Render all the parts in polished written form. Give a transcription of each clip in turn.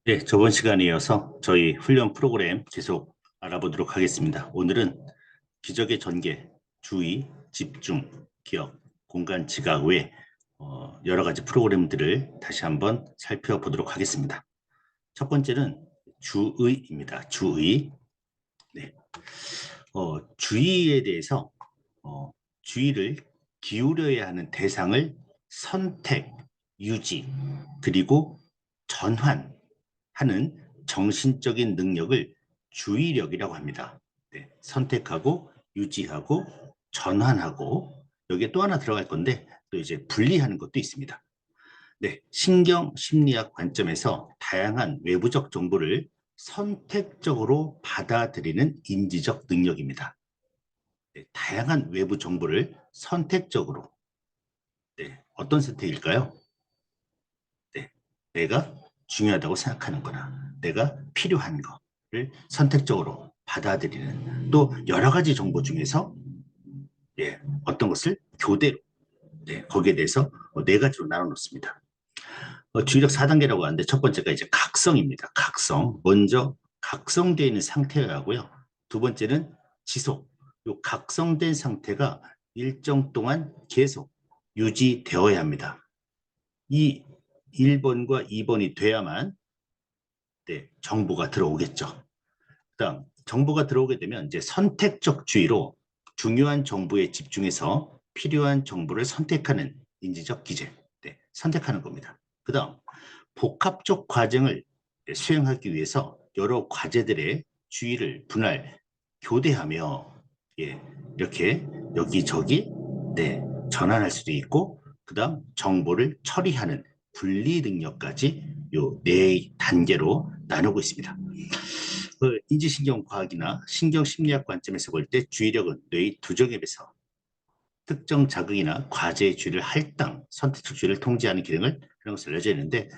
네, 저번 시간에 이어서 저희 훈련 프로그램 계속 알아보도록 하겠습니다. 오늘은 기적의 전개, 주의, 집중, 기억, 공간 지각 외 여러 가지 프로그램들을 다시 한번 살펴보도록 하겠습니다. 첫 번째는 주의입니다. 주의. 네, 주의에 대해서 주의를 기울여야 하는 대상을 선택, 유지, 그리고 전환 하는 정신적인 능력을 주의력이라고 합니다. 네, 선택하고 유지하고 전환하고 여기에 또 하나 들어갈 건데 또 이제 분리하는 것도 있습니다. 네, 신경 심리학 관점에서 다양한 외부적 정보를 선택적으로 받아들이는 인지적 능력입니다. 네, 다양한 외부 정보를 선택적으로. 네, 어떤 선택일까요? 네, 내가 중요하다고 생각하는 거나 내가 필요한 거를 선택적으로 받아들이는 또 여러 가지 정보 중에서 어떤 것을 교대로 거기에 대해서 네 가지로 나눠 놓습니다. 주의력 4단계라고 하는데 첫 번째가 이제 각성입니다. 각성. 먼저 각성되어 있는 상태여야 하고요. 두 번째는 지속. 이 각성된 상태가 일정 동안 계속 유지되어야 합니다. 이 1번과 2번이 돼야만 정보가 들어오겠죠. 그다음 정보가 들어오게 되면 이제 선택적 주의로 중요한 정보에 집중해서 필요한 정보를 선택하는 인지적 기제, 선택하는 겁니다. 그다음 복합적 과정을 수행하기 위해서 여러 과제들의 주의를 분할, 교대하며 이렇게 여기저기 전환할 수도 있고 그다음 정보를 처리하는 분리 능력까지 요 네 단계로 나누고 있습니다. 인지신경과학이나 신경심리학 관점에서 볼 때 주의력은 뇌의 두 정앱에서 특정 자극이나 과제의 주의를 할당, 선택적 주의를 통제하는 기능을 그런 것을 알려져 있는데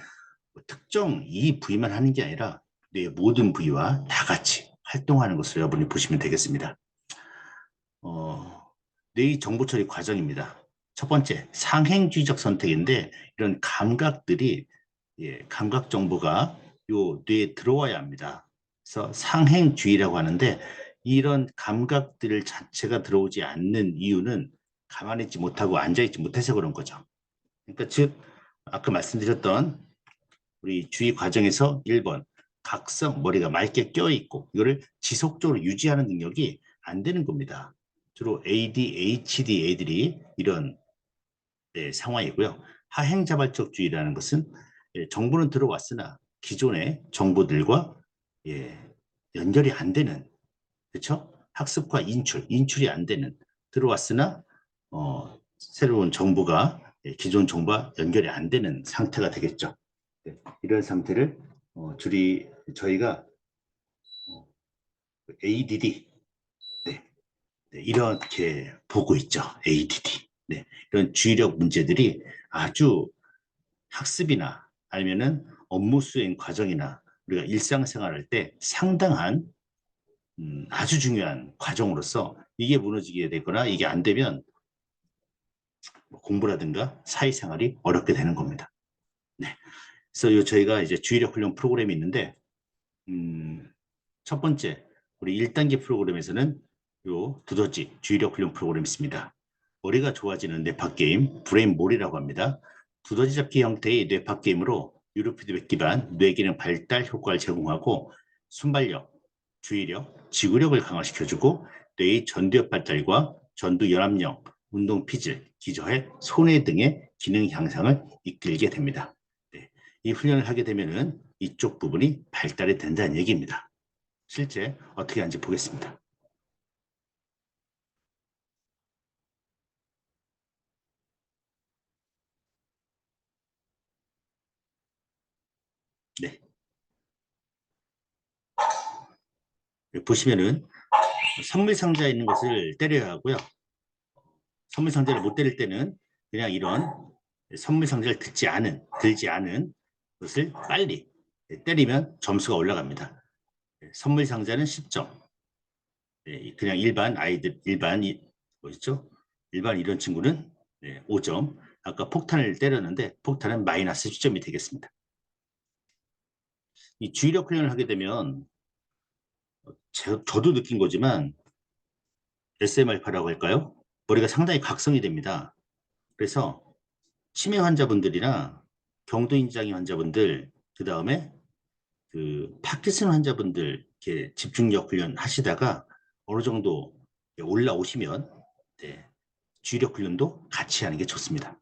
특정 이 부위만 하는 게 아니라 뇌의 모든 부위와 다 같이 활동하는 것을 여러분이 보시면 되겠습니다. 뇌의 정보 처리 과정입니다. 첫 번째, 상행주의적 선택인데 이런 감각들이 감각 정보가 요 뇌에 들어와야 합니다. 그래서 상행주의라고 하는데 이런 감각들 자체가 들어오지 않는 이유는 가만히 있지 못하고 앉아있지 못해서 그런 거죠. 그러니까 즉 아까 말씀드렸던 우리 주의 과정에서 1번 각성, 머리가 맑게 껴있고 이거를 지속적으로 유지하는 능력이 안 되는 겁니다. 주로 ADHD 애들이 이런 상황이고요. 하행자발적주의라는 것은 정보는 들어왔으나 기존의 정보들과 연결이 안 되는, 그렇죠? 학습과 인출이 안 되는, 들어왔으나 새로운 정보가 기존 정보와 연결이 안 되는 상태가 되겠죠. 이런 상태를 저희가 ADD 이렇게 보고 있죠. ADD. 이런 주의력 문제들이 아주 학습이나 아니면은 업무 수행 과정이나 우리가 일상생활할 때 상당한 아주 중요한 과정으로서 이게 무너지게 되거나 이게 안 되면 공부라든가 사회생활이 어렵게 되는 겁니다. 네. 그래서 저희가 이제 주의력 훈련 프로그램이 있는데 첫 번째 우리 1단계 프로그램에서는 요 두더지 주의력 훈련 프로그램이 있습니다. 머리가 좋아지는 뇌파 게임 브레인몰이라고 합니다. 두더지 잡기 형태의 뇌파 게임으로 뉴로피드백 기반 뇌기능 발달 효과를 제공하고 순발력, 주의력, 지구력을 강화시켜주고 뇌의 전두엽 발달과 전두 연합력, 운동 피질, 기저해, 손해 등의 기능 향상을 이끌게 됩니다. 이 훈련을 하게 되면은 이쪽 부분이 발달이 된다는 얘기입니다. 실제 어떻게 하는지 보겠습니다. 네. 보시면은 선물 상자에 있는 것을 때려야 하고요. 선물 상자를 못 때릴 때는 그냥 이런 선물 상자를 들지 않은 것을 빨리 때리면 점수가 올라갑니다. 선물 상자는 10점. 그냥 일반 아이들, 뭐였죠? 일반 이런 친구는 5점. 아까 폭탄을 때렸는데 폭탄은 마이너스 10점이 되겠습니다. 이 주의력 훈련을 하게 되면 저도 느낀 거지만 SMR파라고 할까요? 머리가 상당히 각성이 됩니다. 그래서 치매 환자분들이나 경도인지장애 환자분들, 그 다음에 그 파킨슨 환자분들 이렇게 집중력 훈련 하시다가 어느 정도 올라오시면 네, 주의력 훈련도 같이 하는 게 좋습니다.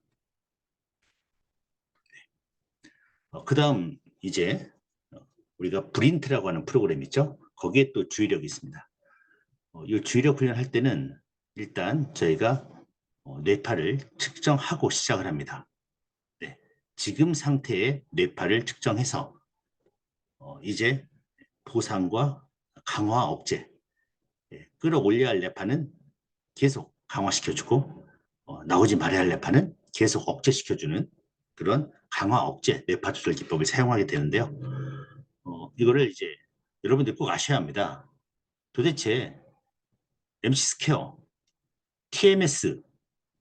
그 다음 이제 우리가 브린트라고 하는 프로그램 있죠? 거기에 또 주의력이 있습니다. 이 주의력 훈련 할 때는 일단 저희가 뇌파를 측정하고 시작을 합니다. 네, 지금 상태의 뇌파를 측정해서 이제 보상과 강화 억제, 끌어올려야 할 뇌파는 계속 강화시켜주고 나오지 말아야 할 뇌파는 계속 억제시켜주는 그런 강화 억제 뇌파 조절 기법을 사용하게 되는데요. 이거를 이제 여러분들 꼭 아셔야 합니다. 도대체 MC 스퀘어, TMS,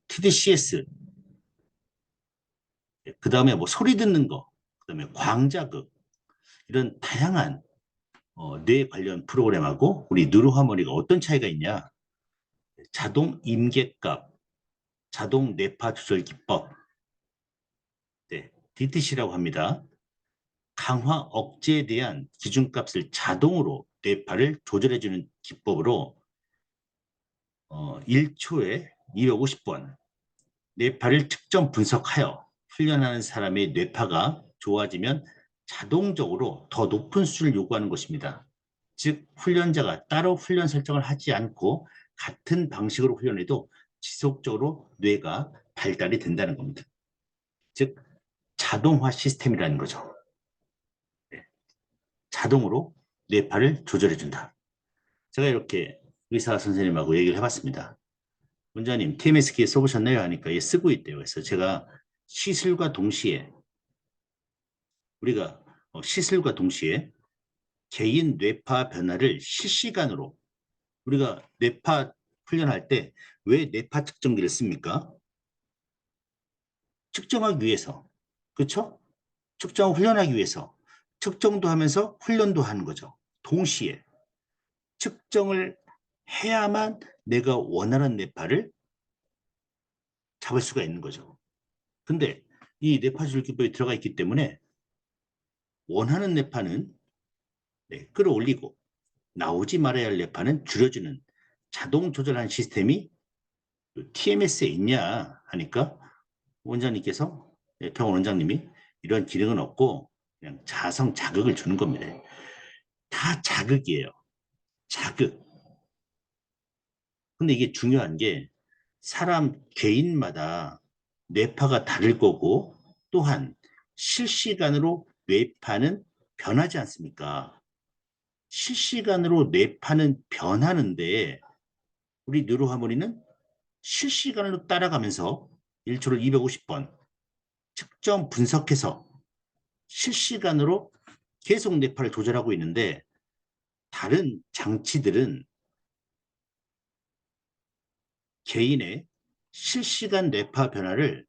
TDCS, 그 다음에 뭐 소리 듣는 거, 그 다음에 광자극, 이런 다양한 뇌 관련 프로그램하고 우리 누르하모니가 어떤 차이가 있냐? 자동 임계값, 자동 뇌파 조절 기법, 네, DTC라고 합니다. 강화 억제에 대한 기준값을 자동으로 뇌파를 조절해주는 기법으로 1초에 250번 뇌파를 측정 분석하여 훈련하는 사람의 뇌파가 좋아지면 자동적으로 더 높은 수를 요구하는 것입니다. 즉 훈련자가 따로 훈련 설정을 하지 않고 같은 방식으로 훈련해도 지속적으로 뇌가 발달이 된다는 겁니다. 즉 자동화 시스템이라는 거죠. 네. 자동으로 뇌파를 조절해준다. 제가 이렇게 의사 선생님하고 얘기를 해봤습니다. 원장님, TMS 기에 써보셨나요? 하니까 예, 쓰고 있대요. 그래서 제가 시술과 동시에 우리가 시술과 동시에 개인 뇌파 변화를 실시간으로 우리가 뇌파 훈련할 때 왜 뇌파 측정기를 씁니까? 측정하기 위해서. 그렇죠? 측정 훈련하기 위해서 측정도 하면서 훈련도 하는 거죠. 동시에 측정을 해야만 내가 원하는 뇌파를 잡을 수가 있는 거죠. 근데 이 뇌파 조절 기법이 들어가 있기 때문에 원하는 뇌파는 네, 끌어올리고 나오지 말아야 할 뇌파는 줄여주는 자동 조절하는 시스템이 TMS에 있냐 하니까 원장님께서 병원 원장님이 이런 기능은 없고 그냥 자성 자극을 주는 겁니다. 다 자극이에요. 자극. 근데 이게 중요한 게 사람 개인마다 뇌파가 다를 거고 또한 실시간으로 뇌파는 변하지 않습니까? 실시간으로 뇌파는 변하는데 우리 뉴로하모니는 실시간으로 따라가면서 1초를 250번 측정 분석해서 실시간으로 계속 뇌파를 조절하고 있는데 다른 장치들은 개인의 실시간 뇌파 변화를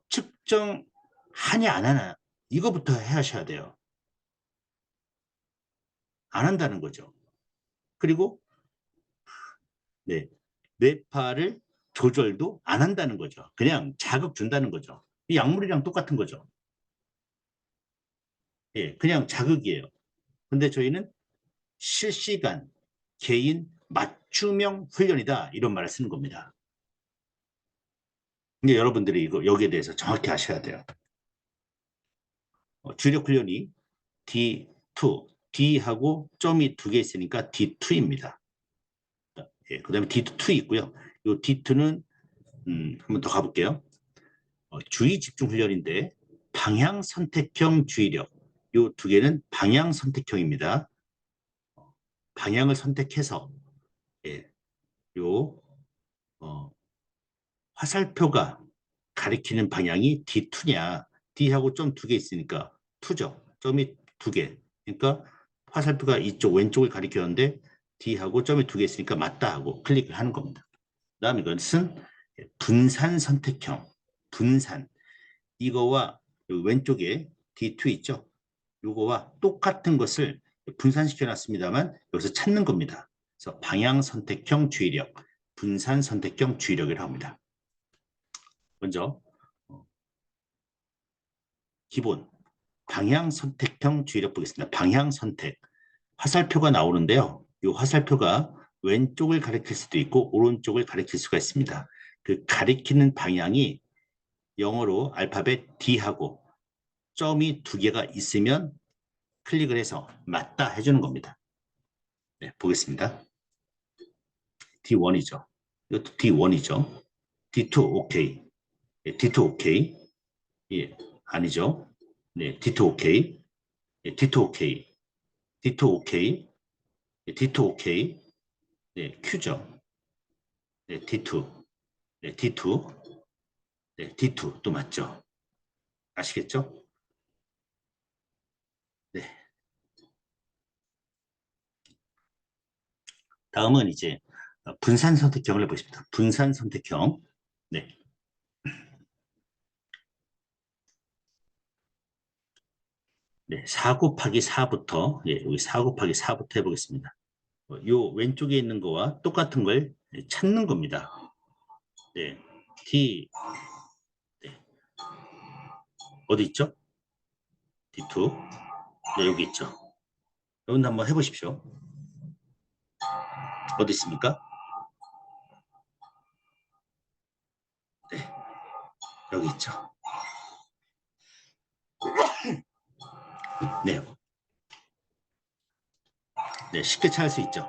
측정하냐 안 하냐 이거부터 하셔야 돼요. 안 한다는 거죠. 그리고 네, 뇌파를 조절도 안 한다는 거죠. 그냥 자극 준다는 거죠. 이 약물이랑 똑같은 거죠. 예, 그냥 자극이에요. 근데 저희는 실시간 개인 맞춤형 훈련이다 이런 말을 쓰는 겁니다. 근데 여러분들이 이거 여기에 대해서 정확히 아셔야 돼요. 주력 훈련이 D2, D하고 점이 두 개 있으니까 D2입니다. 예, 그 다음에 D2 있고요. 이 D2는 한번 더 가볼게요. 주의 집중 훈련인데 방향 선택형 주의력 이 두 개는 방향 선택형입니다. 방향을 선택해서 예, 요 화살표가 가리키는 방향이 D2냐 D하고 점 두 개 있으니까 2죠. 점이 두 개. 그러니까 화살표가 이쪽 왼쪽을 가리켰는데 D하고 점이 두 개 있으니까 맞다 하고 클릭을 하는 겁니다. 그 다음 이것은 분산 선택형. 분산. 이거와 왼쪽에 D2 있죠. 요거와 똑같은 것을 분산시켜 놨습니다만 여기서 찾는 겁니다. 그래서 방향 선택형 주의력, 분산 선택형 주의력이라고 합니다. 먼저 기본 방향 선택형 주의력 보겠습니다. 방향 선택. 화살표가 나오는데요. 이 화살표가 왼쪽을 가리킬 수도 있고 오른쪽을 가리킬 수가 있습니다. 그 가리키는 방향이 영어로 알파벳 D하고 점이 두 개가 있으면 클릭을 해서 맞다 해주는 겁니다. 네, 보겠습니다. D1이죠. 이것도 D1이죠. D2 오케이. 네, D2 오케이. 예, 아니죠. 네, D2 오케이. 예, D2 오케이. D2 오케이. 예, D2 오케이. 네, Q죠. 네, D2. 네, D2. 네, D2 또 맞죠. 아시겠죠? 네. 다음은 이제 분산 선택형을 해보겠습니다. 분산 선택형. 네. 네, 4 곱하기 4부터, 예, 여기 4 곱하기 4부터 해보겠습니다. 요 왼쪽에 있는 거와 똑같은 걸 찾는 겁니다. 네, D, 네, 어디 있죠? D2. 네, 여기 있죠. 여러분 한번 해보십시오. 어디 있습니까? 네, 여기 있죠. 네, 네, 쉽게 찾을 수 있죠.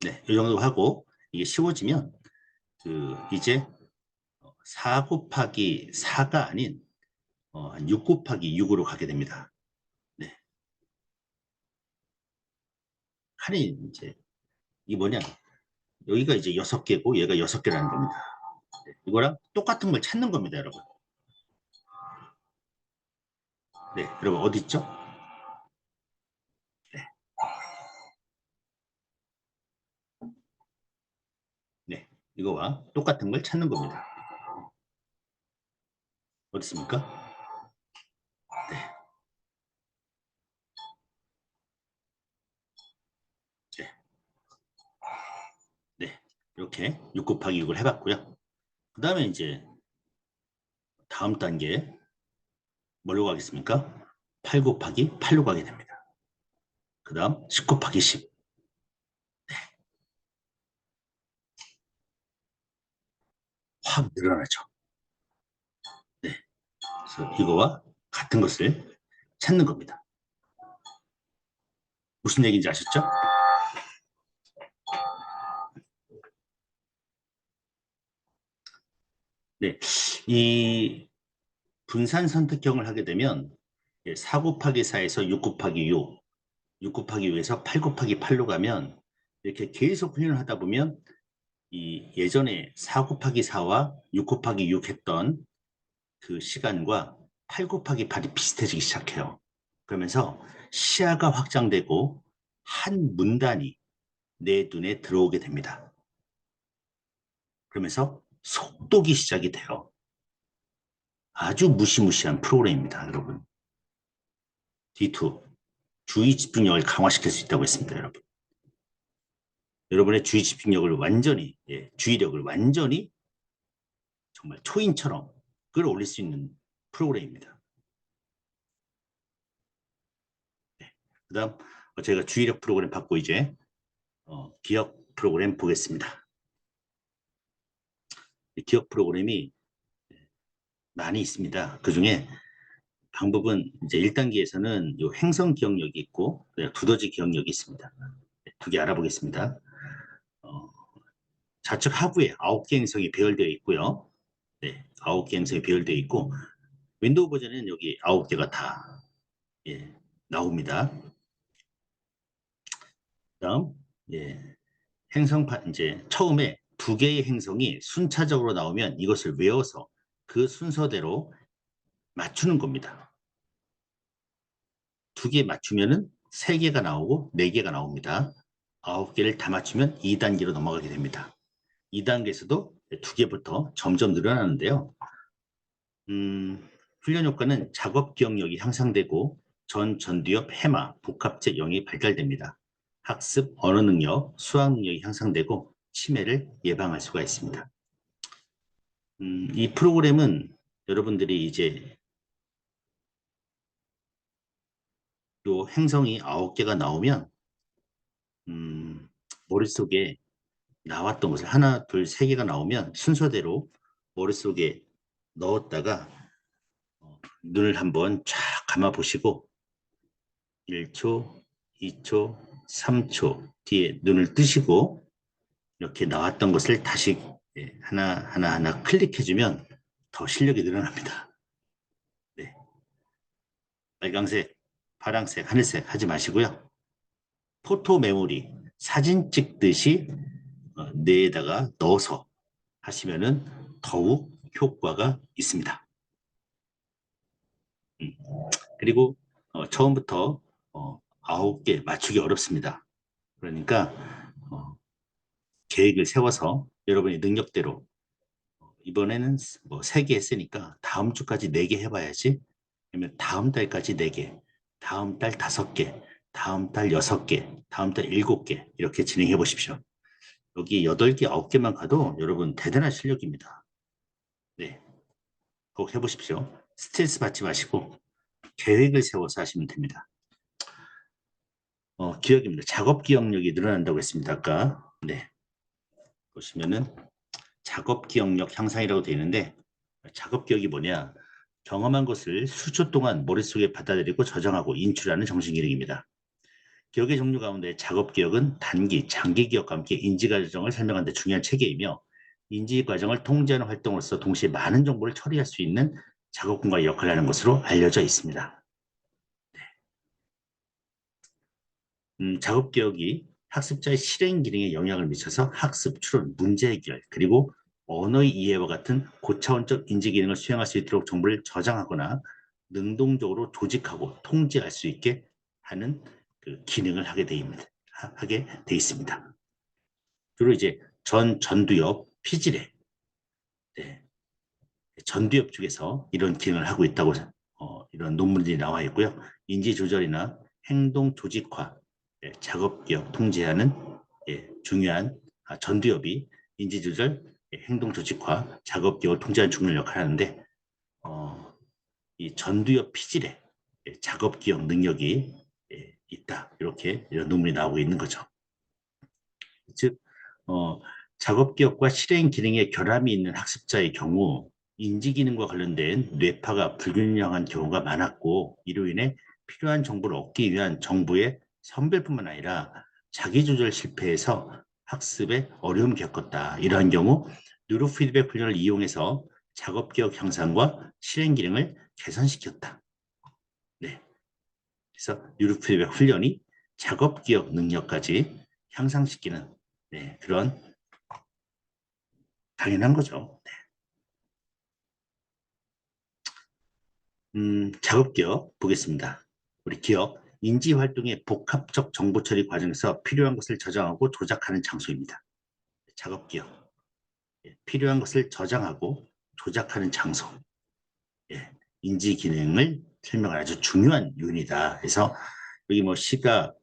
네, 이 정도 하고 이게 쉬워지면 이제 4 곱하기 4가 아닌 한6 곱하기 6으로 가게 됩니다. 네, 할인 이제 이 뭐냐? 여기가 이제 6개고 얘가 6개라는 겁니다. 네, 이거랑 똑같은 걸 찾는 겁니다, 여러분. 네, 여러분 어디 있죠? 네, 네, 이거와 똑같은 걸 찾는 겁니다. 어디 있습니까? 네, 네, 네. 이렇게 6 곱하기 6을 해봤고요. 그 다음에 이제 다음 단계 뭘로 가겠습니까? 8 곱하기 8로 가게 됩니다. 그 다음 10 곱하기 10. 확 늘어나죠. 네, 그래서 이거와 같은 것을 찾는 겁니다. 무슨 얘기인지 아셨죠? 네, 이 분산 선택형을 하게 되면 4 곱하기 4에서 6 곱하기 6, 6 곱하기 6에서 8 곱하기 8로 가면 이렇게 계속 훈련을 하다 보면 이 예전에 4 곱하기 4와 6 곱하기 6 했던 그 시간과 8 곱하기 8이 비슷해지기 시작해요. 그러면서 시야가 확장되고 한 문단이 내 눈에 들어오게 됩니다. 그러면서 속독이 시작이 돼요. 아주 무시무시한 프로그램입니다, 여러분. D2, 주의 집중력을 강화시킬 수 있다고 했습니다, 여러분. 여러분의 주의 집중력을 완전히, 주의력을 완전히 정말 초인처럼 끌어올릴 수 있는 프로그램입니다. 네. 그 다음, 제가 주의력 프로그램 받고 이제 기억 프로그램 보겠습니다. 기억 프로그램이 많이 있습니다. 그 중에 방법은 이제 1단계에서는 이 행성 기억력이 있고 두더지 기억력이 있습니다. 두 개 알아보겠습니다. 어, 좌측 하부에 9개 행성이 배열되어 있고요. 네, 9개 행성이 배열되어 있고 윈도우 버전에는 여기 9개가 다 나옵니다. 다음 행성판 이제 처음에 2개의 행성이 순차적으로 나오면 이것을 외워서 그 순서대로 맞추는 겁니다. 2개 맞추면은 3개가 나오고 4개가 나옵니다. 9개를 다 맞추면 2단계로 넘어가게 됩니다. 2단계에서도 2개부터 점점 늘어나는데요. 훈련 효과는 작업 기억력이 향상되고 전두엽 해마, 복합체 영역이 발달됩니다. 학습, 언어 능력, 수학 능력이 향상되고 치매를 예방할 수가 있습니다. 이 프로그램은 여러분들이 이제 요 행성이 9개가 나오면 머릿속에 나왔던 것을 하나, 둘, 세 개가 나오면 순서대로 머릿속에 넣었다가 눈을 한번 쫙 감아 보시고 1초, 2초, 3초 뒤에 눈을 뜨시고 이렇게 나왔던 것을 다시 하나 클릭해주면 더 실력이 늘어납니다. 네. 빨강색, 파랑색, 하늘색 하지 마시고요. 포토 메모리, 사진 찍듯이 뇌에다가 넣어서 하시면은 더욱 효과가 있습니다. 그리고 처음부터 9개 맞추기 어렵습니다. 그러니까 계획을 세워서 여러분의 능력대로 이번에는 뭐 3개 했으니까 다음 주까지 4개 해봐야지. 그러면 다음 달까지 4개, 다음 달 5개, 다음 달 6개, 다음 달 7개 이렇게 진행해 보십시오. 여기 8개, 9개만 가도 여러분 대단한 실력입니다. 네, 꼭 해보십시오. 스트레스 받지 마시고 계획을 세워서 하시면 됩니다. 기억입니다. 작업 기억력이 늘어난다고 했습니다. 아까. 네. 보시면은 작업 기억력 향상이라고 되어 있는데 작업 기억이 뭐냐? 경험한 것을 수초 동안 머릿속에 받아들이고 저장하고 인출하는 정신기능입니다. 기억의 종류 가운데 작업 기억은 단기, 장기 기억과 함께 인지 과정을 설명하는 데 중요한 체계이며 인지 과정을 통제하는 활동으로서 동시에 많은 정보를 처리할 수 있는 작업 공간의 역할을 하는 것으로 알려져 있습니다. 작업 기억이 학습자의 실행 기능에 영향을 미쳐서 학습, 추론, 문제 해결, 그리고 언어의 이해와 같은 고차원적 인지 기능을 수행할 수 있도록 정보를 저장하거나 능동적으로 조직하고 통제할 수 있게 하는 그 기능을 하게 돼 있습니다. 주로 이제 전두엽, 피지레, 네, 전두엽 쪽에서 이런 기능을 하고 있다고 이런 논문들이 나와 있고요. 인지 조절이나 행동 조직화, 작업 기억 통제하는 중요한 전두엽이 인지 조절, 행동 조직화, 작업 기억을 통제하는 중요한 역할을 하는데 이 전두엽 피질에 작업 기억 능력이 있다. 이렇게 이런 논문이 나오고 있는 거죠. 즉 작업 기억과 실행 기능의 결함이 있는 학습자의 경우 인지 기능과 관련된 뇌파가 불균형한 경우가 많았고 이로 인해 필요한 정보를 얻기 위한 정보의 선별뿐만 아니라 자기조절 실패에서 학습에 어려움을 겪었다. 이러한 경우 뉴로피드백 훈련을 이용해서 작업 기억 향상과 실행 기능을 개선시켰다. 네. 그래서 뉴로피드백 훈련이 작업 기억 능력까지 향상시키는 그런 당연한 거죠. 작업 기억 보겠습니다. 우리 기억, 인지 활동의 복합적 정보 처리 과정에서 필요한 것을 저장하고 조작하는 장소입니다. 작업 기억, 필요한 것을 저장하고 조작하는 장소, 인지 기능을 설명하는 아주 중요한 요인이다. 그래서 여기 뭐 시각,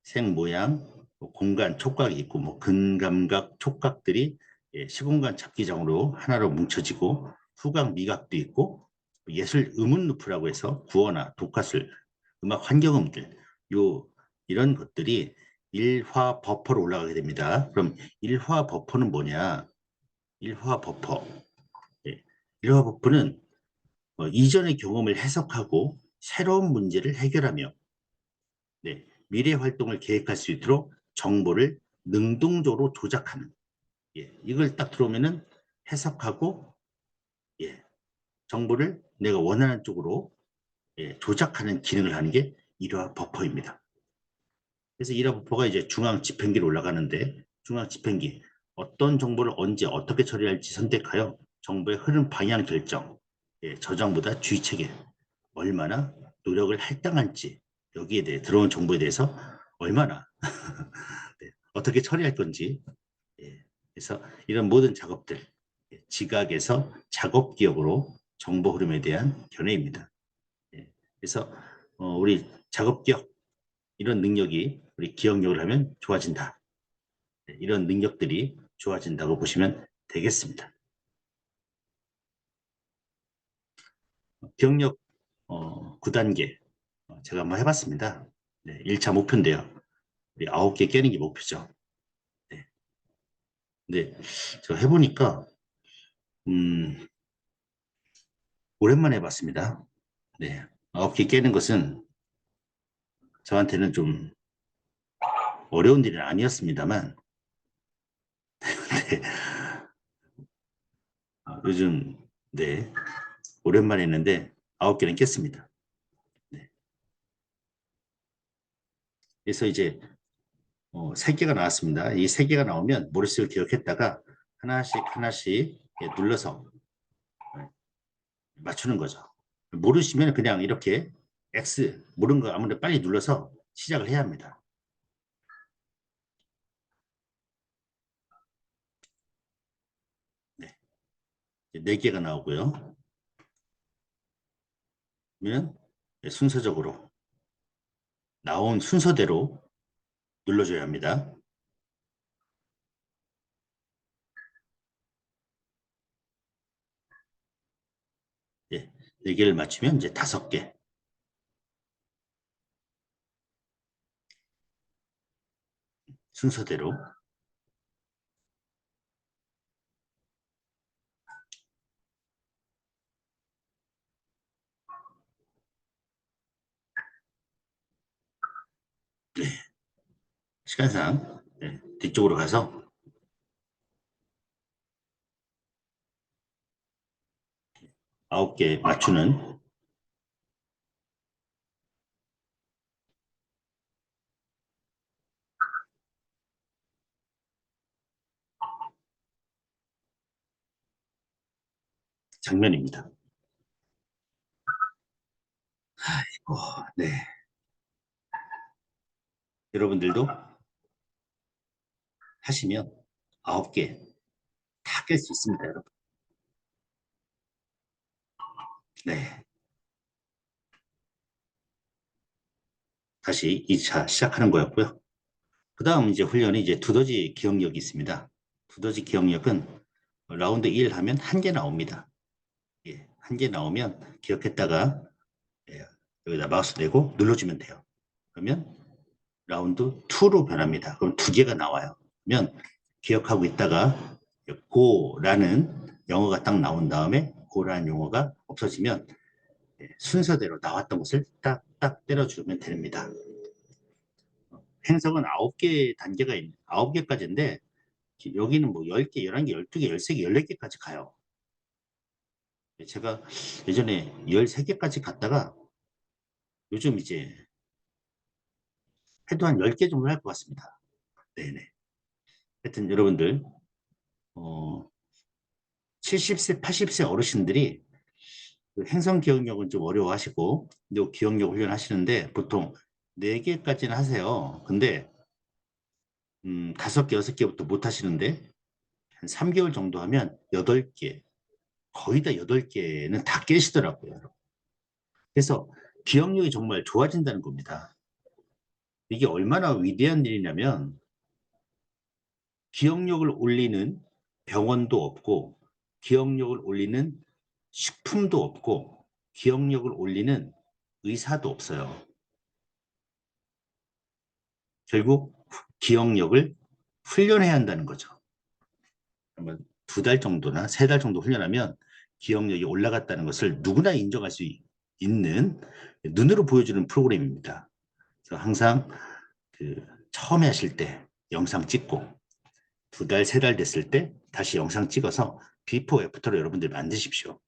색 모양, 뭐 공간, 촉각이 있고 뭐 근감각, 촉각들이 시공간 잡기장으로 하나로 뭉쳐지고 후각, 미각도 있고 예술 음운 루프라고 해서 구어나 독화술, 음악 환경음들 이런 것들이 일화 버퍼로 올라가게 됩니다. 그럼 일화 버퍼는 뭐냐? 일화 버퍼. 일화 버퍼는 이전의 경험을 해석하고 새로운 문제를 해결하며 미래 활동을 계획할 수 있도록 정보를 능동적으로 조작하는 이걸 딱 들어오면은 해석하고 정보를 내가 원하는 쪽으로 조작하는 기능을 하는 게 일화 버퍼입니다. 그래서 일화 버퍼가 이제 중앙 집행기로 올라가는데 중앙 집행기 어떤 정보를 언제 어떻게 처리할지 선택하여 정보의 흐름 방향 결정, 저장보다 주의 체계 얼마나 노력을 할당할지 여기에 대해 들어온 정보에 대해서 얼마나 어떻게 처리할 건지 그래서 이런 모든 작업들, 지각에서 작업 기억으로 정보 흐름에 대한 견해입니다. 예, 그래서 우리 작업 기억 이런 능력이 우리 기억력을 하면 좋아진다. 이런 능력들이 좋아진다고 보시면 되겠습니다. 기억력 9단계 제가 한번 해봤습니다. 네, 1차 목표인데요. 우리 9개 깨는 게 목표죠. 네. 근데 제가 해보니까 음, 오랜만에 해봤습니다. 네, 9개 깨는 것은 저한테는 좀 어려운 일은 아니었습니다만 네, 요즘 네 오랜만에 했는데 9개는 깼습니다. 네. 그래서 이제 3개가 나왔습니다. 이 3개가 나오면 머릿속을 기억했다가 하나씩 하나씩 눌러서 맞추는 거죠. 모르시면 그냥 이렇게 X 모르는 거 아무래도 빨리 눌러서 시작을 해야 합니다. 네, 4개가 나오고요. 그러면 순서적으로 나온 순서대로 눌러줘야 합니다. 네, 4개를 맞추면 이제 5개. 순서대로 네, 시간상 뒤쪽으로 가서 9개 맞추는 장면입니다. 네, 여러분들도 하시면 9개 다 깰 수 있습니다, 여러분. 네, 다시 2차 시작하는 거였고요. 그 다음 이제 훈련이 이제 두더지 기억력이 있습니다. 두더지 기억력은 라운드 1 하면 1개 나옵니다. 예, 1개 나오면 기억했다가 예, 여기다 마우스 대고 눌러주면 돼요. 그러면 라운드 2로 변합니다. 그럼 2개가 나와요. 그러면 기억하고 있다가 고라는 영어가 딱 나온 다음에 고라는 용어가 없어지면 순서대로 나왔던 것을 딱딱 때려주면 됩니다. 행성은 9개 단계가 있는 9개까지인데 여기는 뭐 10개, 11개, 12개, 13개, 14개까지 가요. 제가 예전에 13개까지 갔다가 요즘 이제 해도 한 10개 정도 할 것 같습니다. 네네. 하여튼 여러분들, 70세, 80세 어르신들이 그 행성 기억력은 좀 어려워하시고, 요 기억력 훈련하시는데 보통 4개까지는 하세요. 근데, 5개, 6개부터 못 하시는데, 한 3개월 정도 하면 8개, 거의 다 8개는 다 깨시더라고요. 그래서 기억력이 정말 좋아진다는 겁니다. 이게 얼마나 위대한 일이냐면 기억력을 올리는 병원도 없고 기억력을 올리는 식품도 없고 기억력을 올리는 의사도 없어요. 결국 기억력을 훈련해야 한다는 거죠. 그러면 2달 정도나 3달 정도 훈련하면 기억력이 올라갔다는 것을 누구나 인정할 수 있는 눈으로 보여주는 프로그램입니다. 그래서 항상 그 처음에 하실 때 영상 찍고 2달, 3달 됐을 때 다시 영상 찍어서 비포 애프터로 여러분들 만드십시오.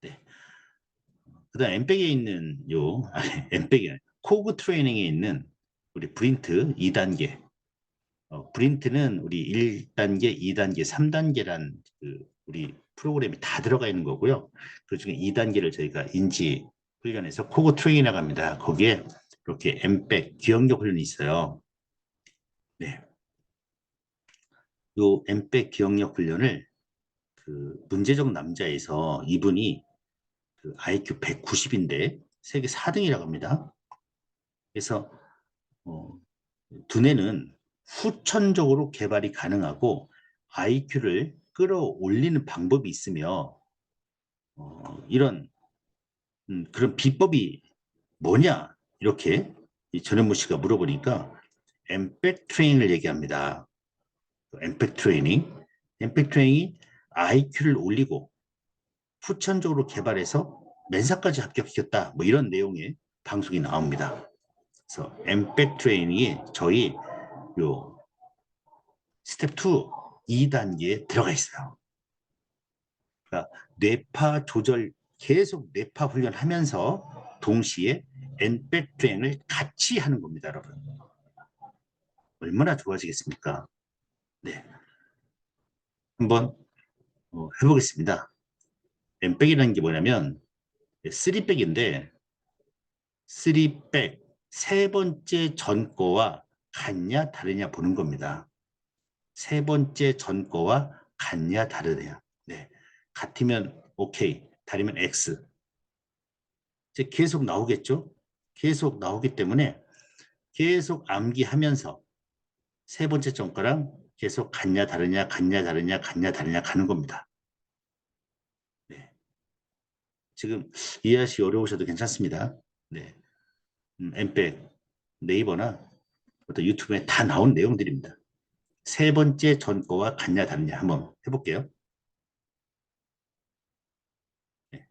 네. 그다음 엠백에 있는 엠백이 코그 트레이닝에 있는 우리 브린트 2단계. 브린트는 우리 1단계, 2단계, 3단계란 그 우리 프로그램이 다 들어가 있는 거고요. 그중에 2단계를 저희가 인지 훈련해서 코그 트레이닝이라고 합니다. 거기에 이렇게 엠백 기억력 훈련이 있어요. 네. 요 엠백 기억력 훈련을 그 문제적 남자에서 이분이 그 IQ 190인데 세계 4등이라고 합니다. 그래서 두뇌는 후천적으로 개발이 가능하고 IQ를 끌어올리는 방법이 있으며 이런 그런 비법이 뭐냐 이렇게 이 전현무 씨가 물어보니까 엠팩 트레이닝을 얘기합니다. 엠팩 트레이닝, 엠팩 트레이닝이 IQ를 올리고 후천적으로 개발해서 멘사까지 합격시켰다. 뭐 이런 내용의 방송이 나옵니다. 그래서 엠팩 트레이닝이 저희 요 스텝 2, 2단계에 들어가 있어요. 그러니까 뇌파 조절 계속 뇌파 훈련하면서 동시에 엠팩 트레이닝을 같이 하는 겁니다, 여러분. 얼마나 좋아지겠습니까? 네, 한번 해보겠습니다. 엠백이라는 게 뭐냐면 3백인데 3백 세 번째 전 거와 같냐 다르냐 보는 겁니다. 세 번째 전 거와 같냐 다르냐. 네, 같으면 오케이, 다르면 X. 이제 계속 나오겠죠? 계속 나오기 때문에 계속 암기하면서 세 번째 전 거랑 계속 같냐 다르냐 같냐 다르냐 같냐 다르냐 가는 겁니다. 네. 지금 이해하시 어려우셔도 괜찮습니다. 네. 엠백 네이버나 어떤 유튜브에 다 나온 내용들입니다. 세 번째 전거와 같냐 다르냐 한번 해볼게요. 네.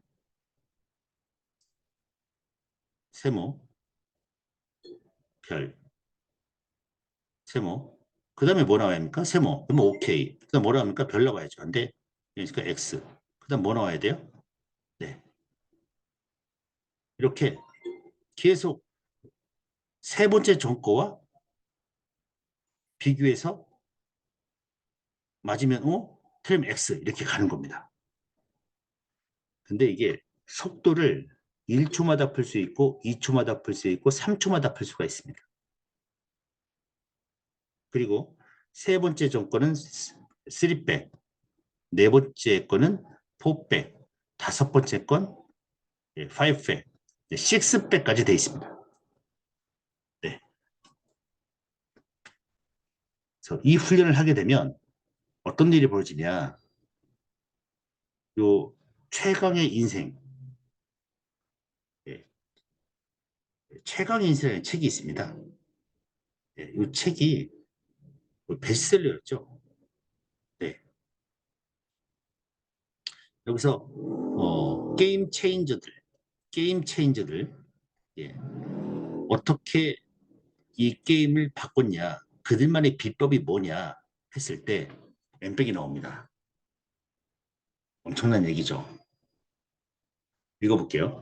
세모, 별, 세모. 그 다음에 뭐 나와야 합니까? 세모. 그러면 오케이. 그 다음 뭐 나옵니까? 별 나와야죠. 근데 그러니까 X. 그 다음 뭐 나와야 돼요? 네. 이렇게 계속 세 번째 전거와 비교해서 맞으면 O, 틀리면 X 이렇게 가는 겁니다. 근데 이게 속도를 1초마다 풀 수 있고 2초마다 풀 수 있고 3초마다 풀 수가 있습니다. 그리고 세 번째 정권은 3백, 네 번째 거는 4백, 다섯 번째 건 5백, 6백까지 되어 있습니다. 네. 그래서 이 훈련을 하게 되면 어떤 일이 벌어지냐? 요 최강의 인생, 예, 최강의 인생이라는 책이 있습니다. 예, 이 책이 베스트셀러였죠. 네. 여기서 게임 체인저들, 예, 어떻게 이 게임을 바꿨냐, 그들만의 비법이 뭐냐 했을 때 엠백이 나옵니다. 엄청난 얘기죠. 읽어볼게요.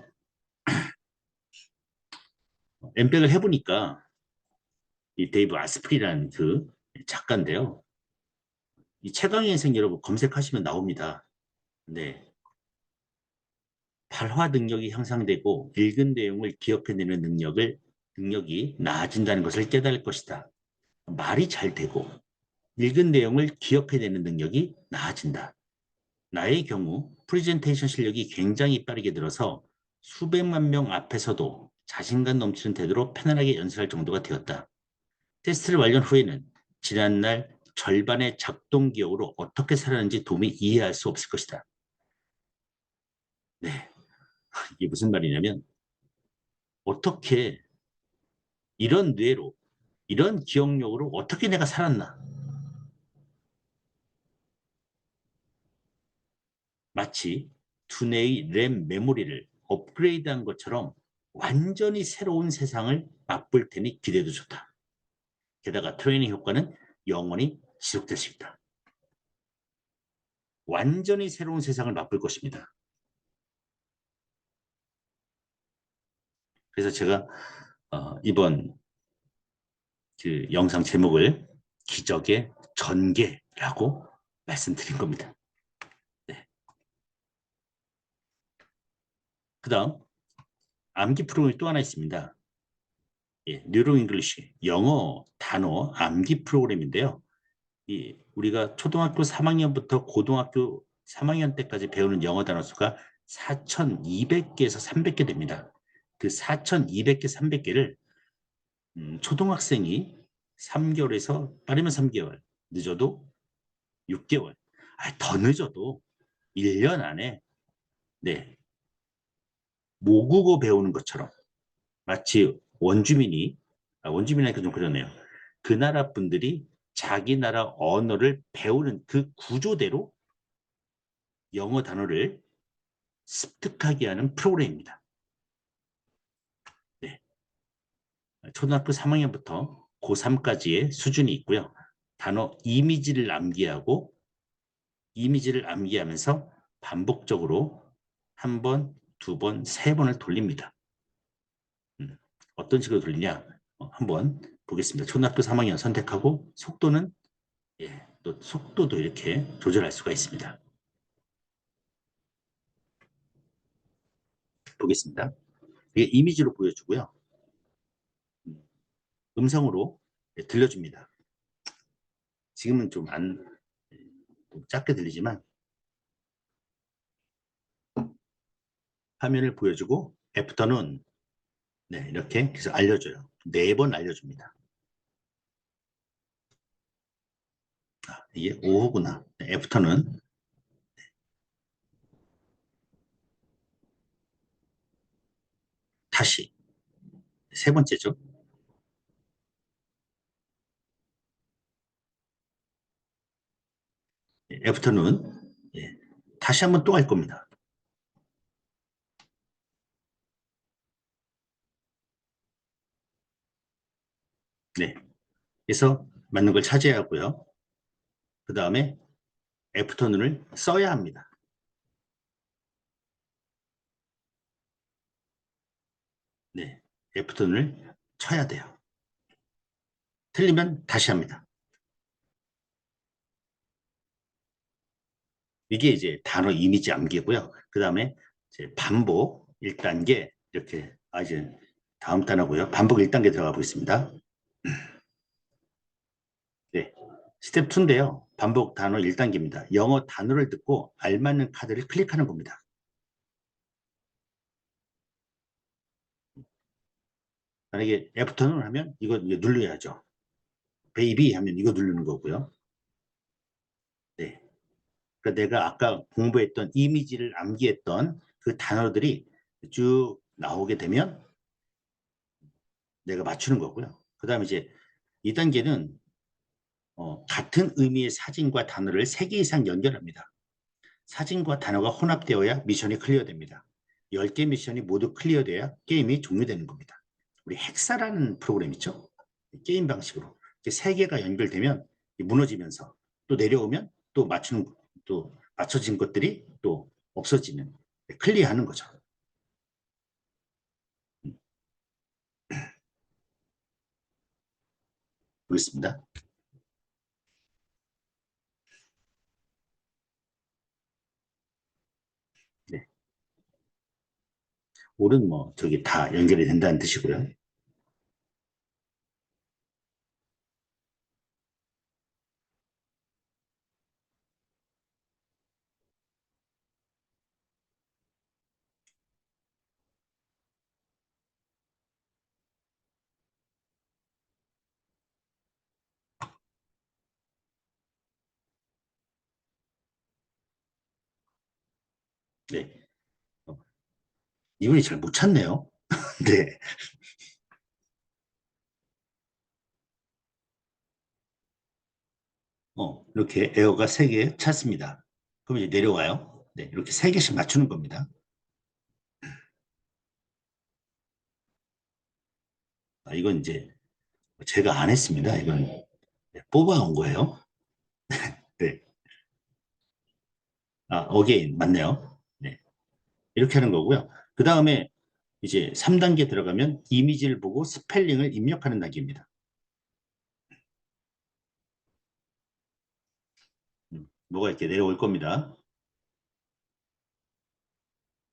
엠백을 해보니까 이 데이브 아스프리라는 그 작가인데요. 이 최강의 인생 여러분 검색하시면 나옵니다. 네. 발화 능력이 향상되고 읽은 내용을 기억해내는 능력이 나아진다는 것을 깨달을 것이다. 말이 잘 되고 읽은 내용을 기억해내는 능력이 나아진다. 나의 경우 프레젠테이션 실력이 굉장히 빠르게 늘어서 수백만 명 앞에서도 자신감 넘치는 태도로 편안하게 연설할 정도가 되었다. 테스트를 완료 후에는 지난날 절반의 작동 기억으로 어떻게 살았는지 도무지 이해할 수 없을 것이다. 네, 이게 무슨 말이냐면 어떻게 이런 뇌로 이런 기억력으로 어떻게 내가 살았나. 마치 두뇌의 램 메모리를 업그레이드한 것처럼 완전히 새로운 세상을 맛볼 테니 기대도 좋다. 게다가 트레이닝 효과는 영원히 지속될 수 있다. 완전히 새로운 세상을 맛볼 것입니다. 그래서 제가 이번 그 영상 제목을 기적의 전개라고 말씀드린 겁니다. 네. 그 다음 암기 프로그램이 또 하나 있습니다. 예, 뉴로 잉글리시 영어 단어 암기 프로그램인데요. 우리가 초등학교 3학년부터 고등학교 3학년 때까지 배우는 영어 단어 수가 4,200개에서 300개 됩니다. 그 4,200개, 300개를 초등학생이 3개월에서 빠르면 3개월, 늦어도 6개월, 더 늦어도 1년 안에 네, 모국어 배우는 것처럼 마치 원주민이니까 좀 그러네요. 그 나라 분들이 자기 나라 언어를 배우는 그 구조대로 영어 단어를 습득하게 하는 프로그램입니다. 네. 초등학교 3학년부터 고3까지의 수준이 있고요. 단어 이미지를 암기하면서 반복적으로 한 번, 두 번, 세 번을 돌립니다. 어떤 식으로 돌리냐? 한번 보겠습니다. 초등학교 3학년 선택하고 속도는 또 속도도 이렇게 조절할 수가 있습니다. 보겠습니다. 이게 이미지로 보여주고요. 음성으로 들려줍니다. 지금은 좀 작게 들리지만 화면을 보여주고 애프터는 네, 이렇게 계속 알려줘요. 4번 알려줍니다. 이게 오후구나. 네, 애프터는 다시 세 번째죠. 애프터는 다시 한번 또 할 겁니다. 네, 그래서 맞는 걸 차지해야 하고요. 그 다음에 애프터눈을 써야 합니다. 네, 애프터눈을 쳐야 돼요. 틀리면 다시 합니다. 이게 이제 단어 이미지 암기고요. 그 다음에 이제 반복 1단계 이렇게 이제 다음 단어고요. 반복 1단계 들어가 보겠습니다. 네, 스텝 2인데요. 반복 단어 1단계입니다. 영어 단어를 듣고 알맞는 카드를 클릭하는 겁니다. 만약에 애프터눈 하면 이거 눌러야죠. 베이비 하면 이거 누르는 거고요. 네. 그러니까 내가 아까 공부했던 이미지를 암기했던 그 단어들이 쭉 나오게 되면 내가 맞추는 거고요. 그 다음에 이제 2단계는 같은 의미의 사진과 단어를 3개 이상 연결합니다. 사진과 단어가 혼합되어야 미션이 클리어됩니다. 10개 미션이 모두 클리어돼야 게임이 종료되는 겁니다. 우리 헥사라는 프로그램 있죠? 게임 방식으로. 3개가 연결되면 무너지면서 또 내려오면 또 맞춰진 것들이 또 없어지는, 클리어하는 거죠. 보겠습니다. 네. 올은 뭐 저기 다 연결이 된다는 뜻이고요. 네. 어, 이분이 잘 못 찾네요. 네. 이렇게 에어가 3개 찼습니다. 그럼 이제 내려와요. 네, 이렇게 3개씩 맞추는 겁니다. 이건 이제 제가 안 했습니다. 이건 뽑아온 거예요. 네. 어게인 맞네요. 네. 이렇게 하는 거고요. 그 다음에 이제 3단계 들어가면 이미지를 보고 스펠링을 입력하는 단계입니다. 뭐가 이렇게 내려올 겁니다.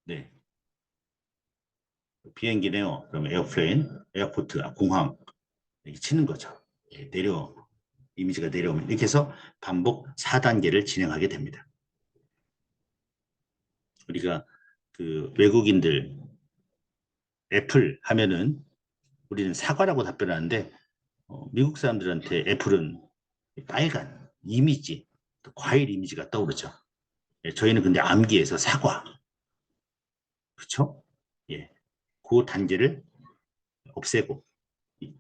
네. 비행기네요. 그럼 에어플레인, 에어포트, 공항 이렇게 치는 거죠. 예, 내려. 이미지가 내려오면 이렇게 해서 반복 4단계를 진행하게 됩니다. 우리가 그 외국인들 애플 하면은 우리는 사과라고 답변하는데 미국 사람들한테 애플은 빨간 이미지, 또 과일 이미지가 떠오르죠. 예, 저희는 근데 암기해서 사과, 그렇죠? 예, 그 단계를 없애고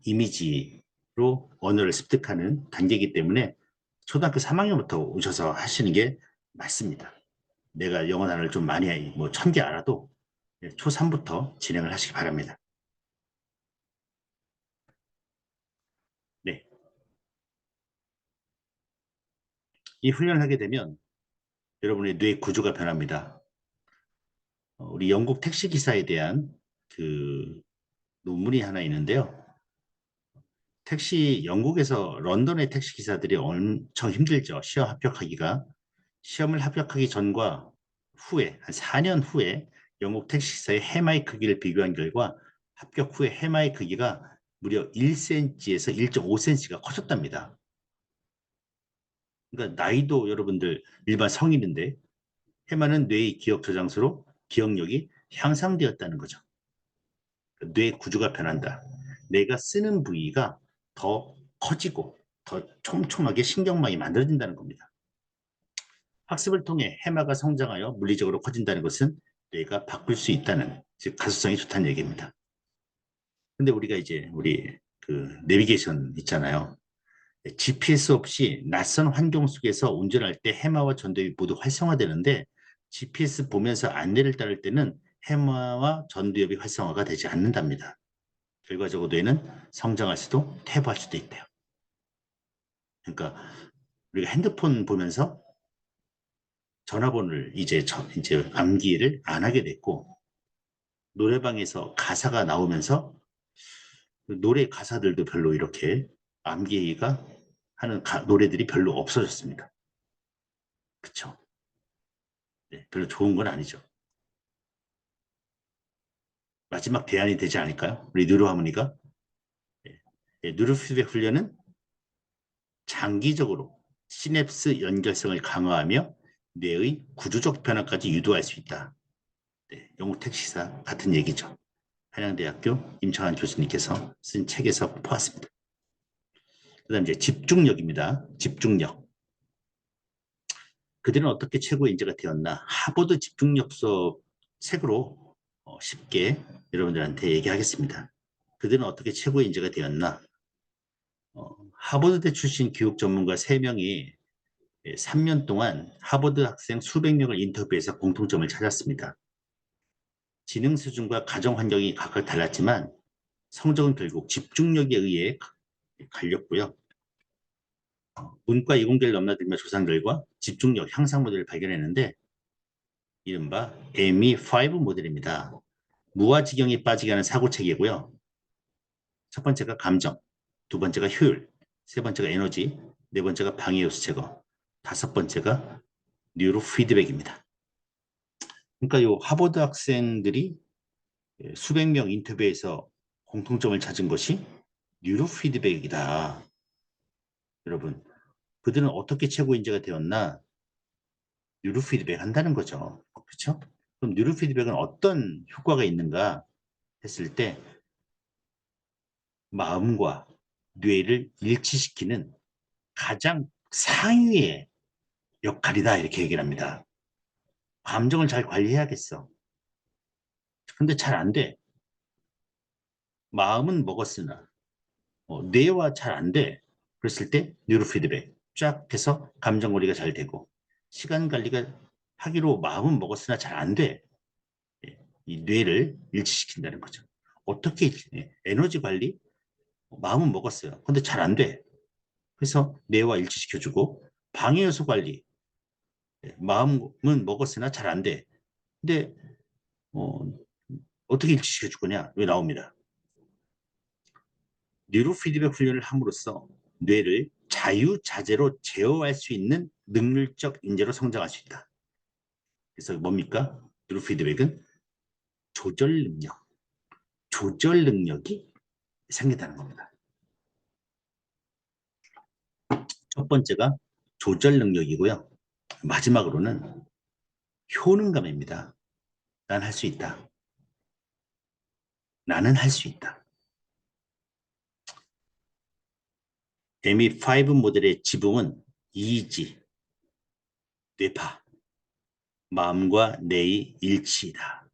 이미지로 언어를 습득하는 단계이기 때문에 초등학교 3학년부터 오셔서 하시는 게 맞습니다. 내가 영어 단어를 좀 많이 뭐 1000개 알아도 초3부터 진행을 하시기 바랍니다. 네, 이 훈련을 하게 되면 여러분의 뇌 구조가 변합니다. 우리 영국 택시 기사에 대한 그 논문이 하나 있는데요. 영국에서 런던의 택시 기사들이 엄청 힘들죠. 시험 합격하기가. 시험을 합격하기 전과 후에, 한 4년 후에 영국 택시 기사의 해마의 크기를 비교한 결과 합격 후에 해마의 크기가 무려 1cm에서 1.5cm가 커졌답니다. 그러니까 나이도 여러분들 일반 성인인데 해마는 뇌의 기억 저장소로 기억력이 향상되었다는 거죠. 뇌 구조가 변한다. 내가 쓰는 부위가 더 커지고 더 촘촘하게 신경망이 만들어진다는 겁니다. 학습을 통해 해마가 성장하여 물리적으로 커진다는 것은 뇌가 바꿀 수 있다는, 즉 가소성이 좋다는 얘기입니다. 근데 우리가 이제 우리 그 내비게이션 있잖아요. GPS 없이 낯선 환경 속에서 운전할 때 해마와 전두엽이 모두 활성화되는데 GPS 보면서 안내를 따를 때는 해마와 전두엽이 활성화가 되지 않는답니다. 결과적으로 뇌는 성장할 수도 퇴보할 수도 있대요. 그러니까 우리가 핸드폰 보면서 전화번호를 이제 암기를 안 하게 됐고 노래방에서 가사가 나오면서 그 노래 가사들도 별로 이렇게 암기가 하는 노래들이 별로 없어졌습니다. 그쵸? 네, 별로 좋은 건 아니죠. 마지막 대안이 되지 않을까요? 우리 뉴로하모니가. 네. 네, 뉴로피드백 훈련은 장기적으로 시냅스 연결성을 강화하며 뇌의 구조적 변화까지 유도할 수 있다. 네, 영국 택시사 같은 얘기죠. 한양대학교 임창환 교수님께서 쓴 책에서 보았습니다. 그다음 이제 집중력입니다. 집중력. 그들은 어떻게 최고의 인재가 되었나? 하버드 집중력 수업 책으로 쉽게 여러분들한테 얘기하겠습니다. 그들은 어떻게 최고의 인재가 되었나? 하버드대 출신 교육 전문가 3명이 3년 동안 하버드 학생 수백 명을 인터뷰해서 공통점을 찾았습니다. 지능 수준과 가정 환경이 각각 달랐지만 성적은 결국 집중력에 의해 갈렸고요. 문과 이공계를 넘나들며 조사한 결과 집중력 향상 모델을 발견했는데 이른바 ME5 모델입니다. 무아지경에 빠지게 하는 사고체계고요. 첫 번째가 감정, 두 번째가 효율, 세 번째가 에너지, 네 번째가 방해 요소 제거, 다섯 번째가 뉴로 피드백입니다. 그러니까 요 하버드 학생들이 수백 명 인터뷰에서 공통점을 찾은 것이 뉴로 피드백이다. 여러분, 그들은 어떻게 최고 인재가 되었나? 뉴로 피드백 한다는 거죠. 그렇죠? 그럼 뉴로 피드백은 어떤 효과가 있는가 했을 때 마음과 뇌를 일치시키는 가장 상위의 역할이다 이렇게 얘기를 합니다. 감정을 잘 관리해야겠어. 근데 잘 안 돼. 마음은 먹었으나 뇌와 잘 안 돼. 그랬을 때 뉴로 피드백 쫙 해서 감정 관리가 잘 되고 시간 관리가 하기로 마음은 먹었으나 잘 안 돼. 예, 이 뇌를 일치시킨다는 거죠. 어떻게 에너지 관리? 마음은 먹었어요. 근데 잘 안 돼. 그래서 뇌와 일치시켜주고 방해 요소 관리. 마음은 먹었으나 잘 안 돼. 근데 어, 어떻게 일치시켜 줄 거냐? 왜 나옵니다. 뉴로 피드백 훈련을 함으로써 뇌를 자유자재로 제어할 수 있는 능률적 인재로 성장할 수 있다. 그래서 뭡니까? 뉴로 피드백은 조절 능력이 생긴다는 겁니다. 첫 번째가 조절 능력이고요. 마지막으로는 효능감입니다. 난 할 수 있다. 나는 할 수 있다. ME5 모델의 지붕은 이의지, 뇌파, 마음과 뇌의 일치이다.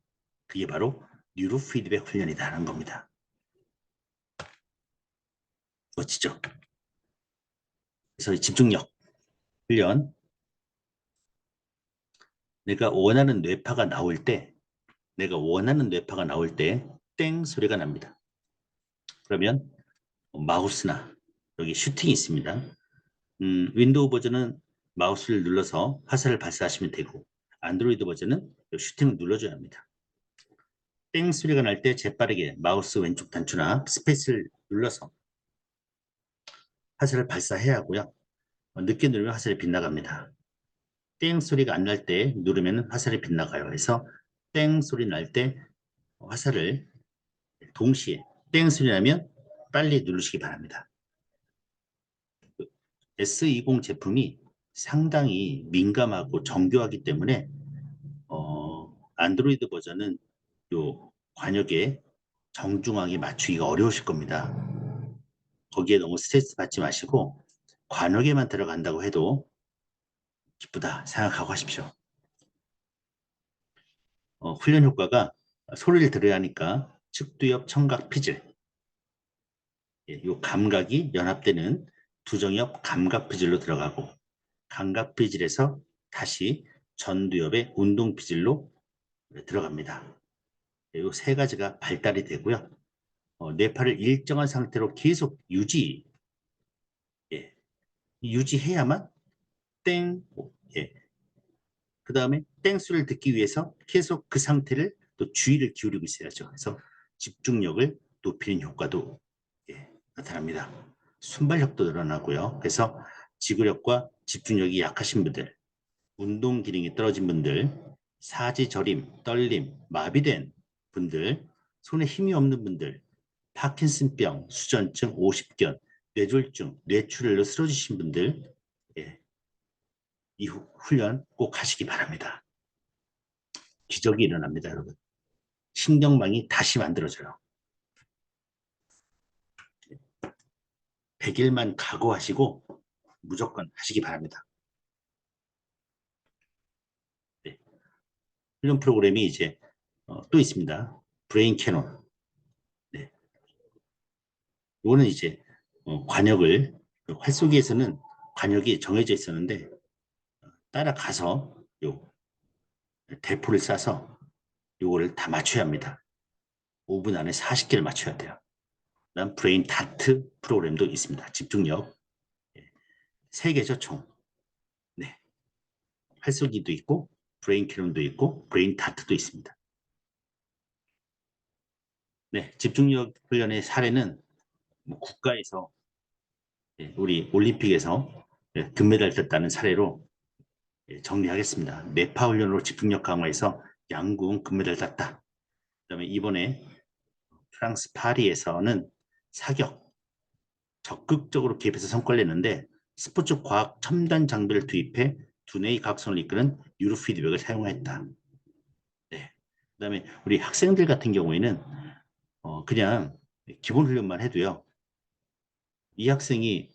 그게 바로 뉴로 피드백 훈련이다라는 겁니다. 멋지죠? 그래서 집중력 훈련, 내가 원하는 뇌파가 나올 때 땡 소리가 납니다. 그러면 마우스나 여기 슈팅이 있습니다. 윈도우 버전은 마우스를 눌러서 화살을 발사하시면 되고 안드로이드 버전은 슈팅을 눌러줘야 합니다. 땡 소리가 날 때 재빠르게 마우스 왼쪽 단추나 스페이스를 눌러서 화살을 발사해야 하고요. 늦게 누르면 화살이 빗나갑니다. 땡 소리가 안 날 때 누르면 화살이 빗나가요. 그래서 땡 소리 날 때 화살을 동시에 땡 소리 나면 빨리 누르시기 바랍니다. S20 제품이 상당히 민감하고 정교하기 때문에 안드로이드 버전은 요 관역에 정중하게 맞추기가 어려우실 겁니다. 거기에 너무 스트레스 받지 마시고 관역에만 들어간다고 해도 기쁘다 생각하고 하십시오. 훈련 효과가 소리를 들어야 하니까 측두엽, 청각, 피질 이 감각이 연합되는 두정엽 감각 피질로 들어가고 감각 피질에서 다시 전두엽의 운동 피질로 들어갑니다. 이 세 가지가 발달이 되고요. 뇌파를 일정한 상태로 계속 유지해야만 땡, 예. 그 다음에 땡수를 듣기 위해서 계속 그 상태를 또 주의를 기울이고 있어야죠. 그래서 집중력을 높이는 효과도 나타납니다. 순발력도 늘어나고요. 그래서 지구력과 집중력이 약하신 분들, 운동 기능이 떨어진 분들, 사지 저림, 떨림, 마비된 분들, 손에 힘이 없는 분들, 파킨슨병, 수전증, 오십견, 뇌졸중, 뇌출혈로 쓰러지신 분들 이 훈련 꼭 하시기 바랍니다. 기적이 일어납니다, 여러분. 신경망이 다시 만들어져요. 100일만 각오하시고 무조건 하시기 바랍니다. 네. 훈련 프로그램이 이제 또 있습니다. 브레인 캐논. 네. 이거는 이제 관역을 활쏘기에서는 관역이 정해져 있었는데 따라가서 요 대포를 쏴서 요거를 다 맞춰야 합니다. 5분 안에 40개를 맞춰야 돼요. 그다음 브레인 다트 프로그램도 있습니다. 집중력 3개죠 총. 네. 활쏘기도 있고 브레인 캐논도 있고 브레인 다트도 있습니다. 네, 집중력 훈련의 사례는 뭐 국가에서 우리 올림픽에서 금메달 땄다는 사례로 정리하겠습니다. 뇌파 훈련으로 집중력 강화해서 양궁 금메달 땄다. 그다음에 이번에 프랑스 파리에서는 사격 적극적으로 개입해서 성과를 냈는데 스포츠 과학 첨단 장비를 투입해 두뇌의 각성을 이끄는 뉴로 피드백을 사용했다. 네. 그다음에 우리 학생들 같은 경우에는 그냥 기본 훈련만 해도요. 이 학생이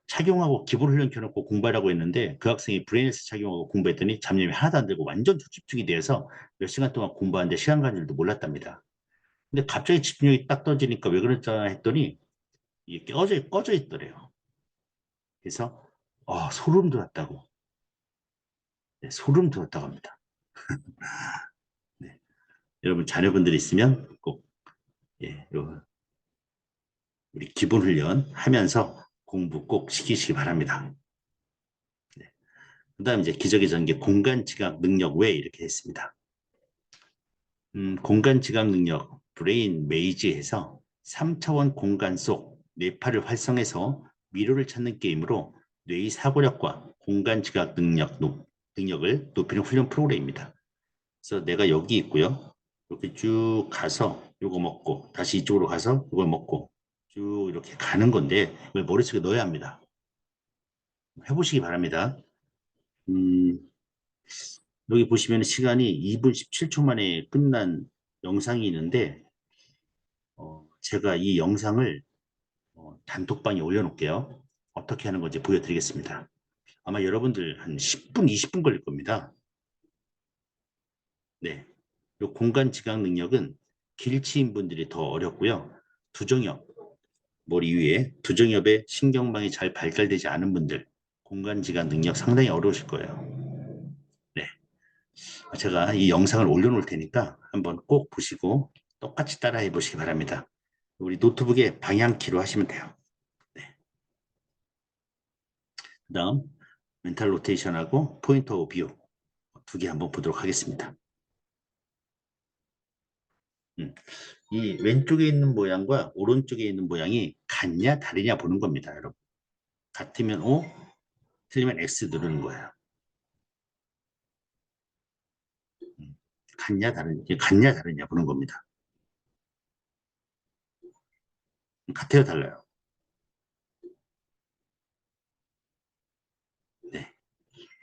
착용하고 기본 훈련 켜놓고 공부하라고 했는데 그 학생이 브레인에서 착용하고 공부했더니 잡념이 하나도 안 들고 완전 집중이 돼서 몇 시간 동안 공부하는데 시간 가는 줄도 몰랐답니다. 근데 갑자기 집중력이 딱 떨어지니까 왜 그랬잖아 했더니 이게 꺼져 있더래요. 그래서 소름 돋았다고. 네, 소름 돋았다고 합니다. 네. 여러분 자녀분들 있으면 꼭 우리 기본 훈련 하면서 공부 꼭 시키시기 바랍니다. 네. 그다음 이제 기적의 전개 공간 지각 능력 외 이렇게 했습니다. 공간 지각 능력 브레인 메이지에서 3차원 공간 속 뇌파를 활성해서 미로를 찾는 게임으로 뇌의 사고력과 공간 지각 능력을 높이는 훈련 프로그램입니다. 그래서 내가 여기 있고요. 이렇게 쭉 가서 이거 먹고 다시 이쪽으로 가서 이걸 먹고 쭉 이렇게 가는 건데 이걸 머릿속에 넣어야 합니다. 해보시기 바랍니다. 음, 여기 보시면 시간이 2분 17초 만에 끝난 영상이 있는데, 제가 이 영상을 단톡방에 올려놓을게요. 어떻게 하는 건지 보여드리겠습니다. 아마 여러분들 한 10분, 20분 걸릴 겁니다. 네. 이 공간 지각 능력은 길치인 분들이 더 어렵고요. 두정엽, 머리 위에 두정엽의 신경망이 잘 발달되지 않은 분들, 공간 지각 능력 상당히 어려우실 거예요. 네. 제가 이 영상을 올려놓을 테니까 한번 꼭 보시고 똑같이 따라해 보시기 바랍니다. 우리 노트북에 방향키로 하시면 돼요. 네. 그 다음 멘탈 로테이션하고 포인터 오브 뷰 두 개 한번 보도록 하겠습니다. 음. 이 왼쪽에 있는 모양과 오른쪽에 있는 모양이 같냐 다르냐 보는 겁니다, 여러분. 같으면 O, 틀리면 X 누르는 거예요. 같냐 다르냐 보는 겁니다. 같아요, 달라요. 네.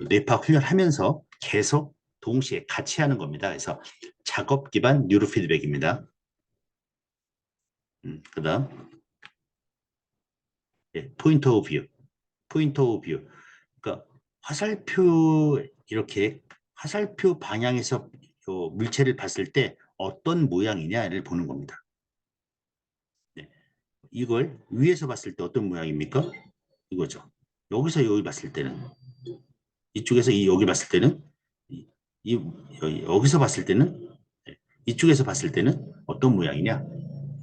뇌파 훈련하면서 계속 동시에 같이 하는 겁니다. 그래서 작업 기반 뉴로 피드백입니다. 그다음 포인터 오브 뷰. 포인터 오브 뷰. 그러니까 화살표 이렇게 화살표 방향에서 요 물체를 봤을 때 어떤 모양이냐를 보는 겁니다. 네. 이걸 위에서 봤을 때 어떤 모양입니까? 이거죠. 여기서 여기 봤을 때는 이쪽에서 여기 봤을 때는 이, 여기서 봤을 때는 네. 이쪽에서 봤을 때는 어떤 모양이냐?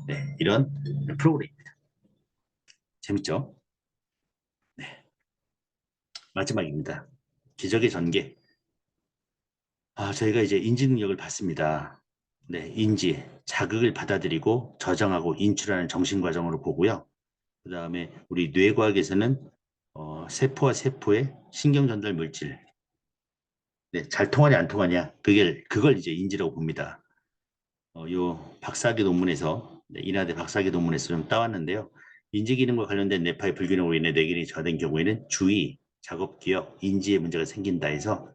네, 이런 프로그램입니다. 재밌죠? 네, 마지막입니다. 기적의 전개. 저희가 이제 인지 능력을 받습니다. 네, 인지, 자극을 받아들이고 저장하고 인출하는 정신 과정으로 보고요. 그 다음에 우리 뇌과학에서는 세포와 세포의 신경 전달 물질, 네, 잘 통하냐 안 통하냐, 그걸 이제 인지라고 봅니다. 요 박사학위 논문에서 네, 인하대 박사학위 논문에서 좀 따왔는데요. 인지 기능과 관련된 뇌파의 불균형으로 인해 뇌기능이 저하된 경우에는 주의, 작업, 기억, 인지에 문제가 생긴다 해서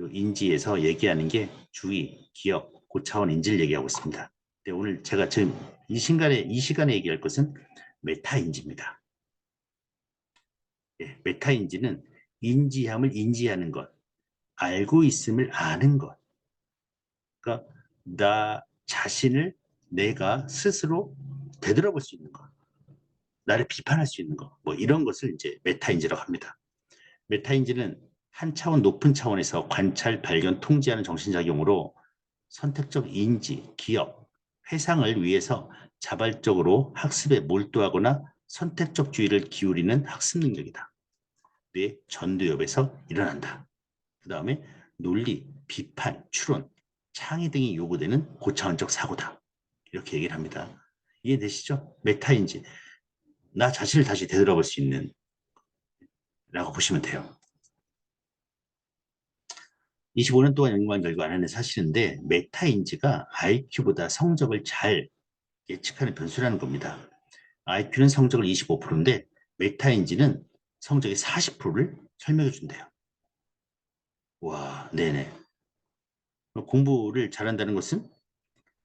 요 인지에서 얘기하는 게 주의, 기억, 고차원 인지를 얘기하고 있습니다. 네, 오늘 제가 지금 이 시간에 얘기할 것은 메타 인지입니다. 예, 메타 인지는 인지함을 인지하는 것, 알고 있음을 아는 것. 그러니까 나 자신을 내가 스스로 되돌아볼 수 있는 것, 나를 비판할 수 있는 것, 뭐 이런 것을 이제 메타인지라고 합니다. 메타인지는 한 차원 높은 차원에서 관찰, 발견, 통제하는 정신작용으로 선택적 인지, 기억, 회상을 위해서 자발적으로 학습에 몰두하거나 선택적 주의를 기울이는 학습 능력이다. 뇌 전두엽에서 일어난다. 그 다음에 논리, 비판, 추론, 창의 등이 요구되는 고차원적 사고다. 이렇게 얘기를 합니다. 이해되시죠? 메타인지. 나 자신을 다시 되돌아볼 수 있는 라고 보시면 돼요. 25년 동안 연구한 결과 안하는 사실인데 메타인지가 IQ보다 성적을 잘 예측하는 변수라는 겁니다. IQ는 성적을 25%인데 메타인지는 성적의 40%를 설명해 준대요. 와, 네네. 공부를 잘한다는 것은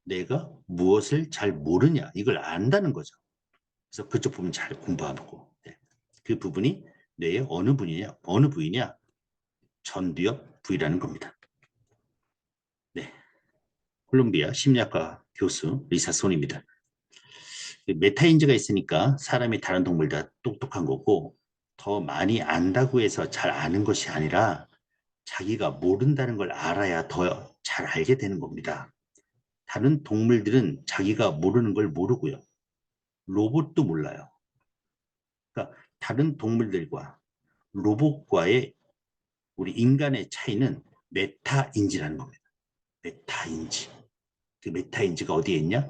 내가 무엇을 잘 모르냐 이걸 안다는 거죠. 그래서 그쪽 부분 잘 공부하고 네. 그 부분이 뇌의 어느 부위냐 전두엽 부위라는 겁니다. 네, 콜롬비아 심리학과 교수 리사 손입니다. 메타인지가 있으니까 사람이 다른 동물보다 똑똑한 거고 더 많이 안다고 해서 잘 아는 것이 아니라 자기가 모른다는 걸 알아야 더 잘 알게 되는 겁니다. 다른 동물들은 자기가 모르는 걸 모르고요. 로봇도 몰라요. 그러니까 다른 동물들과 로봇과의 우리 인간의 차이는 메타인지라는 겁니다. 메타인지. 그 메타인지가 어디에 있냐?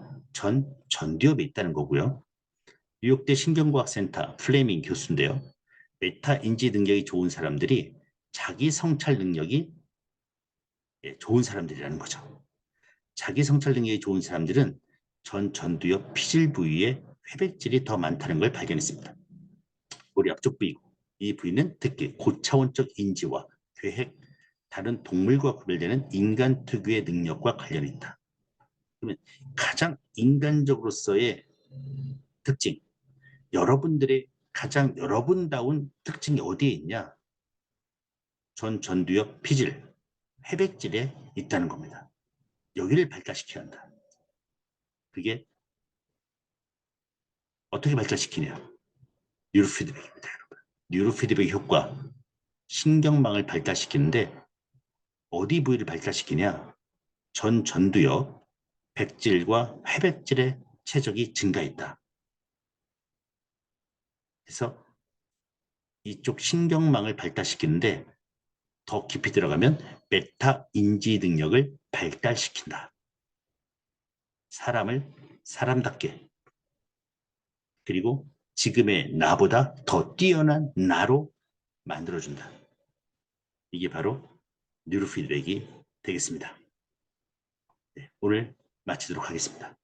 전두엽에 있다는 거고요. 뉴욕대 신경과학센터 플레밍 교수인데요. 메타인지 능력이 좋은 사람들이 자기 성찰 능력이 좋은 사람들이라는 거죠. 자기 성찰 능력이 좋은 사람들은 전두엽 피질 부위에 회백질이 더 많다는 걸 발견했습니다. 머리 앞쪽 부위고. 이 부위는 특히 고차원적 인지와 계획, 다른 동물과 구별되는 인간 특유의 능력과 관련이 있다. 그러면 가장 인간적으로서의 특징, 여러분들의 가장 여러분다운 특징이 어디에 있냐? 전두엽 피질, 회백질에 있다는 겁니다. 여기를 발달시켜야 한다. 그게 어떻게 발달시키냐? 뉴로피드백입니다, 여러분. 뉴로피드백 효과, 신경망을 발달시키는데 어디 부위를 발달시키냐? 전두엽, 백질과 회백질의 체적이 증가했다. 그래서 이쪽 신경망을 발달시키는데 더 깊이 들어가면 메타 인지 능력을 발달시킨다. 사람을 사람답게, 그리고 지금의 나보다 더 뛰어난 나로 만들어준다. 이게 바로 뉴로피드백이 되겠습니다. 네, 오늘 마치도록 하겠습니다.